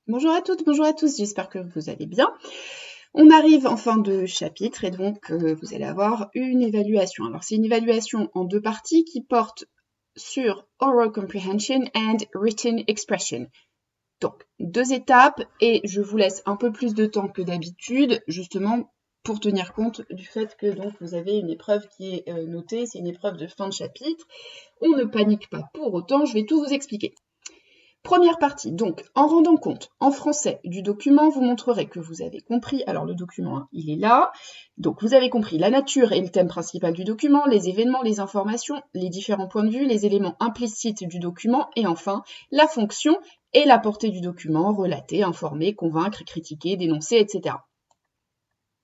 Bonjour à toutes, bonjour à tous, j'espère que vous allez bien. On arrive en fin de chapitre et donc vous allez avoir une évaluation. Alors c'est une évaluation en deux parties qui porte sur Oral Comprehension and Written Expression. Donc deux étapes et je vous laisse un peu plus de temps que d'habitude justement pour tenir compte du fait que donc vous avez une épreuve qui est notée, c'est une épreuve de fin de chapitre. On ne panique pas pour autant, je vais tout vous expliquer. Première partie, donc en rendant compte en français du document, vous montrerez que vous avez compris, alors le document, il est là, donc vous avez compris la nature et le thème principal du document, les événements, les informations, les différents points de vue, les éléments implicites du document, et enfin la fonction et la portée du document, relater, informer, convaincre, critiquer, dénoncer, etc.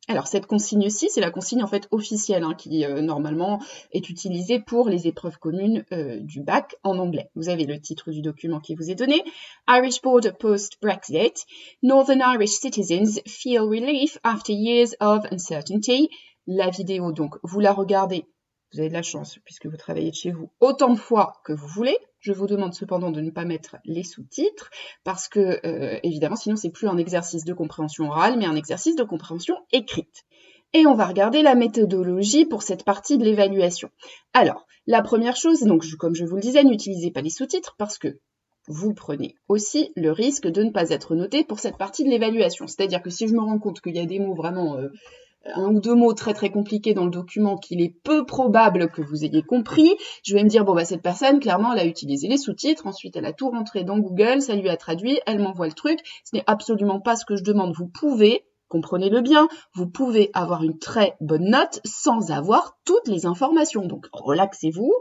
Alors cette consigne-ci, c'est la consigne en fait officielle qui normalement est utilisée pour les épreuves communes du bac en anglais. Vous avez le titre du document qui vous est donné. Irish border post-Brexit. Northern Irish citizens feel relief after years of uncertainty. La vidéo, donc, vous la regardez. Vous avez de la chance puisque vous travaillez de chez vous autant de fois que vous voulez. Je vous demande cependant de ne pas mettre les sous-titres parce que, évidemment, sinon c'est plus un exercice de compréhension orale, mais un exercice de compréhension écrite. Et on va regarder la méthodologie pour cette partie de l'évaluation. Alors, la première chose, donc comme je vous le disais, n'utilisez pas les sous-titres parce que vous prenez aussi le risque de ne pas être noté pour cette partie de l'évaluation. C'est-à-dire que si je me rends compte qu'il y a des mots vraiment un ou deux mots très très compliqués dans le document qu'il est peu probable que vous ayez compris, je vais me dire, bon bah cette personne, clairement, elle a utilisé les sous-titres, ensuite elle a tout rentré dans Google, ça lui a traduit, elle m'envoie le truc, ce n'est absolument pas ce que je demande. Vous pouvez, comprenez-le bien, vous pouvez avoir une très bonne note sans avoir toutes les informations. Donc relaxez-vous,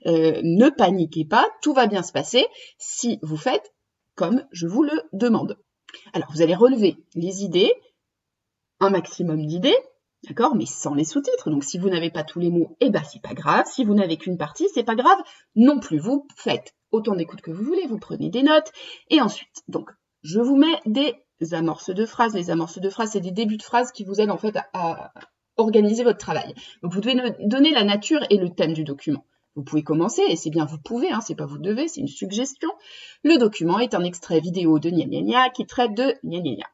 ne paniquez pas, tout va bien se passer si vous faites comme je vous le demande. Alors vous allez relever les idées, un maximum d'idées, d'accord, mais sans les sous-titres. Donc si vous n'avez pas tous les mots, eh ben c'est pas grave. Si vous n'avez qu'une partie, c'est pas grave non plus. Vous faites autant d'écoute que vous voulez, vous prenez des notes. Et ensuite, donc, je vous mets des amorces de phrases. Les amorces de phrases, c'est des débuts de phrases qui vous aident en fait à organiser votre travail. Donc vous devez donner la nature et le thème du document. Vous pouvez commencer, et c'est bien vous pouvez, c'est pas vous devez, c'est une suggestion. Le document est un extrait vidéo de gna gna gna qui traite de gna gna gna.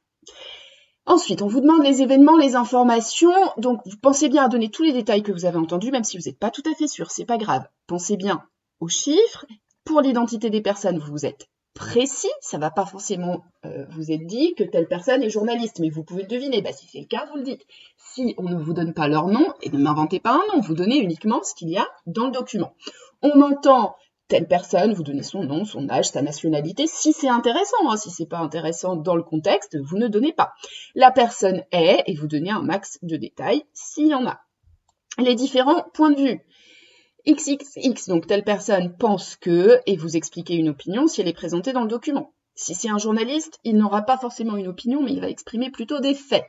Ensuite, on vous demande les événements, les informations, donc vous pensez bien à donner tous les détails que vous avez entendus, même si vous n'êtes pas tout à fait sûr, c'est pas grave. Pensez bien aux chiffres. Pour l'identité des personnes, vous êtes précis, ça va pas forcément vous être dit que telle personne est journaliste, mais vous pouvez le deviner. Si c'est le cas, vous le dites. Si on ne vous donne pas leur nom, et ne m'inventez pas un nom, vous donnez uniquement ce qu'il y a dans le document. On entend telle personne, vous donnez son nom, son âge, sa nationalité, si c'est intéressant. Si c'est pas intéressant dans le contexte, vous ne donnez pas. La personne est, et vous donnez un max de détails s'il y en a. Les différents points de vue. XXX, donc telle personne pense que, et vous expliquez une opinion si elle est présentée dans le document. Si c'est un journaliste, il n'aura pas forcément une opinion, mais il va exprimer plutôt des faits.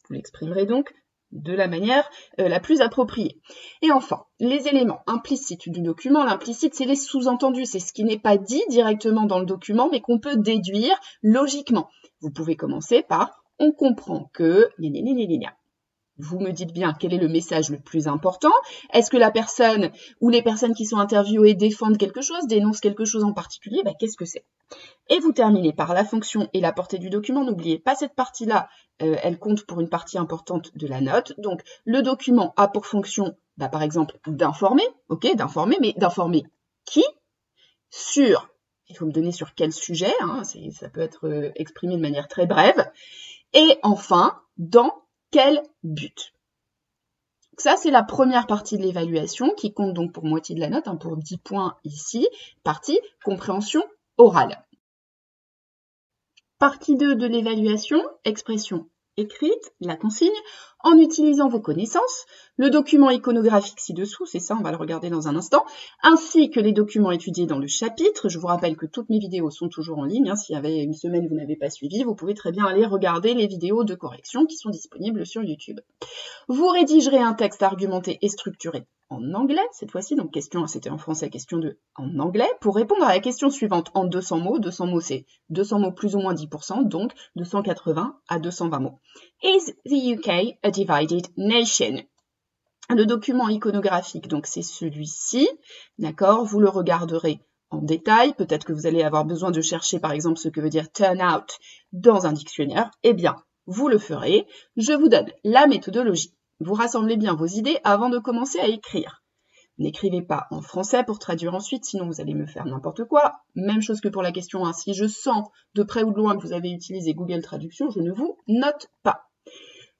Vous l'exprimerez donc de la manière la plus appropriée. Et enfin, les éléments implicites du document. L'implicite, c'est les sous-entendus, c'est ce qui n'est pas dit directement dans le document, mais qu'on peut déduire logiquement. Vous pouvez commencer par « on comprend que… ». Vous me dites bien quel est le message le plus important. Est-ce que la personne ou les personnes qui sont interviewées défendent quelque chose, dénoncent quelque chose en particulier? Qu'est-ce que c'est? Et vous terminez par la fonction et la portée du document. N'oubliez pas cette partie-là, elle compte pour une partie importante de la note. Donc, le document a pour fonction, par exemple, d'informer, ok, d'informer, mais d'informer qui? Sur, il faut me donner sur quel sujet, ça peut être exprimé de manière très brève. Et enfin, dans quel but? Ça, c'est la première partie de l'évaluation qui compte donc pour moitié de la note, pour 10 points ici, partie compréhension orale. Partie 2 de l'évaluation, expression écrite, la consigne, en utilisant vos connaissances, le document iconographique ci-dessous, c'est ça, on va le regarder dans un instant, ainsi que les documents étudiés dans le chapitre. Je vous rappelle que toutes mes vidéos sont toujours en ligne. S'il y avait une semaine vous n'avez pas suivi, vous pouvez très bien aller regarder les vidéos de correction qui sont disponibles sur YouTube. Vous rédigerez un texte argumenté et structuré en anglais, cette fois-ci, donc question, c'était en français, question 2 en anglais, pour répondre à la question suivante en 200 mots. 200 mots, c'est 200 mots plus ou moins 10%, donc 280 à 220 mots. Is the UK a divided nation? Le document iconographique, donc c'est celui-ci, d'accord? Vous le regarderez en détail, peut-être que vous allez avoir besoin de chercher par exemple ce que veut dire turn out dans un dictionnaire, eh bien, vous le ferez. Je vous donne la méthodologie. Vous rassemblez bien vos idées avant de commencer à écrire. N'écrivez pas en français pour traduire ensuite, sinon vous allez me faire n'importe quoi. Même chose que pour la question 1. Si je sens de près ou de loin que vous avez utilisé Google Traduction, je ne vous note pas.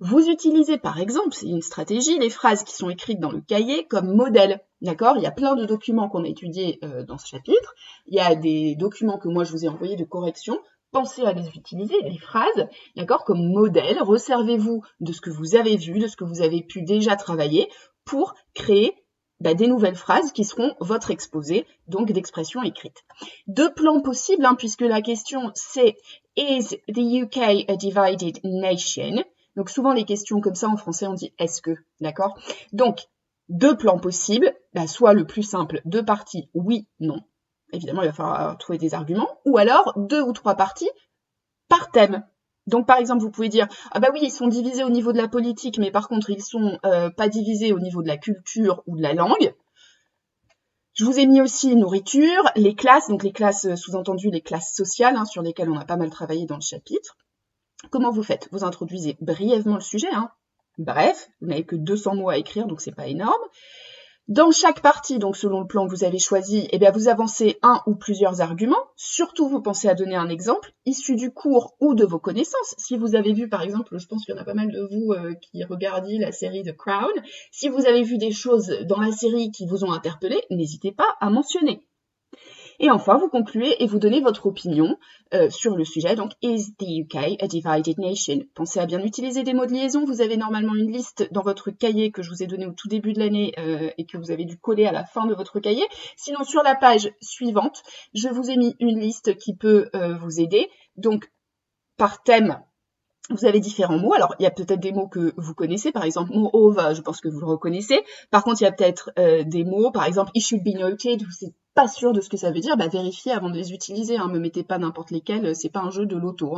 Vous utilisez par exemple, c'est une stratégie, les phrases qui sont écrites dans le cahier comme modèle. D'accord? Il y a plein de documents qu'on a étudiés dans ce chapitre. Il y a des documents que moi je vous ai envoyés de correction. Pensez à les utiliser, les phrases, d'accord, comme modèle. Resservez-vous de ce que vous avez vu, de ce que vous avez pu déjà travailler pour créer des nouvelles phrases qui seront votre exposé, donc d'expressions écrites. Deux plans possibles, puisque la question c'est « Is the UK a divided nation ?» Donc souvent les questions comme ça en français on dit « est-ce que ?» D'accord? Donc, deux plans possibles, soit le plus simple, deux parties, oui, non. Évidemment, il va falloir trouver des arguments. Ou alors, deux ou trois parties par thème. Donc par exemple, vous pouvez dire « Ah bah oui, ils sont divisés au niveau de la politique, mais par contre, ils sont pas divisés au niveau de la culture ou de la langue. » Je vous ai mis aussi nourriture, les classes, donc les classes, sous-entendu les classes sociales, sur lesquelles on a pas mal travaillé dans le chapitre. Comment vous faites? Vous introduisez brièvement le sujet. Bref, vous n'avez que 200 mots à écrire, donc c'est pas énorme. Dans chaque partie, donc selon le plan que vous avez choisi, vous avancez un ou plusieurs arguments. Surtout, vous pensez à donner un exemple issu du cours ou de vos connaissances. Si vous avez vu, par exemple, je pense qu'il y en a pas mal de vous qui regardiez la série The Crown. Si vous avez vu des choses dans la série qui vous ont interpellé, n'hésitez pas à mentionner. Et enfin, vous concluez et vous donnez votre opinion sur le sujet. Donc, is the UK a divided nation? Pensez à bien utiliser des mots de liaison. Vous avez normalement une liste dans votre cahier que je vous ai donné au tout début de l'année et que vous avez dû coller à la fin de votre cahier. Sinon, sur la page suivante, je vous ai mis une liste qui peut vous aider. Donc, par thème, vous avez différents mots. Alors, il y a peut-être des mots que vous connaissez. Par exemple, mot over, je pense que vous le reconnaissez. Par contre, il y a peut-être des mots, par exemple, it should be noted, vous n'êtes pas sûr de ce que ça veut dire, vérifiez avant de les utiliser. Me mettez pas n'importe lesquels, c'est pas un jeu de loto.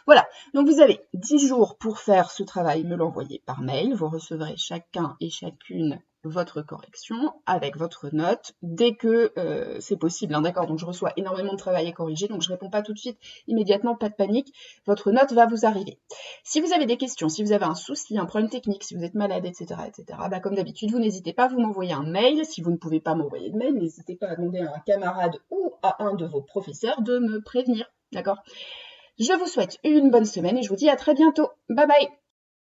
Voilà, donc vous avez 10 jours pour faire ce travail, me l'envoyer par mail. Vous recevrez chacun et chacune votre correction avec votre note dès que c'est possible. D'accord, donc je reçois énormément de travail à corriger, donc je réponds pas tout de suite, immédiatement, pas de panique. Votre note va vous arriver. Si vous avez des questions, si vous avez un souci, un problème technique, si vous êtes malade, etc., comme d'habitude, vous n'hésitez pas, vous m'envoyez un mail. Si vous ne pouvez pas m'envoyer de mail, n'hésitez pas à demander à un camarade ou à un de vos professeurs de me prévenir. D'accord? Je vous souhaite une bonne semaine et je vous dis à très bientôt. Bye bye!